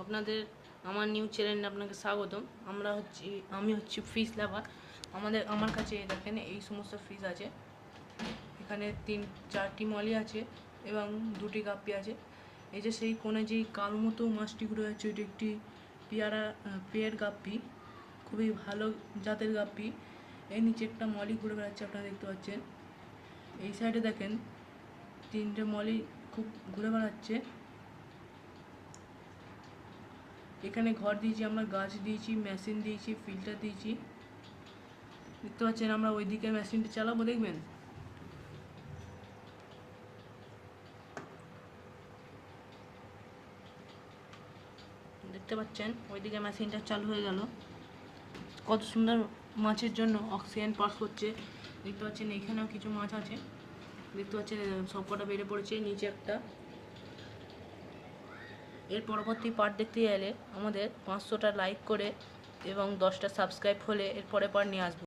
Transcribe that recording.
আপনাদের আমার নিউ চ্যানেলে আপনাকে স্বাগতম। আমি হচ্ছি ফিশ লাভার। আমার কাছে দেখেন এই সমস্ত ফিশ আছে। এখানে 4টি মলি আছে এবং 2টি গাপ্পি আছে। এই যে সেই কোণে যেই কালো মতো মাছটি ঘুরে যাচ্ছে, ওইটি একটি পেয়ার গাপ্পি, খুবই ভালো জাতের গাপ্পি। এর নিচে একটা মলি ঘুরে বেড়াচ্ছে, আপনারা দেখতে পাচ্ছেন। এই সাইডে দেখেন 3টে মলি খুব ঘুরে বেড়াচ্ছে। এখানে ঘর দিয়েছি আমরা, গাছ দিয়েছি, মেশিন দিয়েছি, ফিল্টার দিয়েছি। দেখতে পাচ্ছেন, আমরা ওইদিকে মেশিনটা চালাবো, দেখবেন। দেখতে পাচ্ছেন ওইদিকে মেশিনটা চালু হয়ে গেল। কত সুন্দর মাছের জন্য অক্সিজেন পাস করছে। দেখতে পাচ্ছেন এখানেও কিছু মাছ আছে, দেখতে পাচ্ছেন সবকটা বেড়ে পড়েছে, নিচে একটা। এর পরবর্তী পার্ট দেখতে গেলে আমাদের 500টা লাইক করে এবং 10টা সাবস্ক্রাইব হলে এর পরে পার্ট নিয়ে আসবো।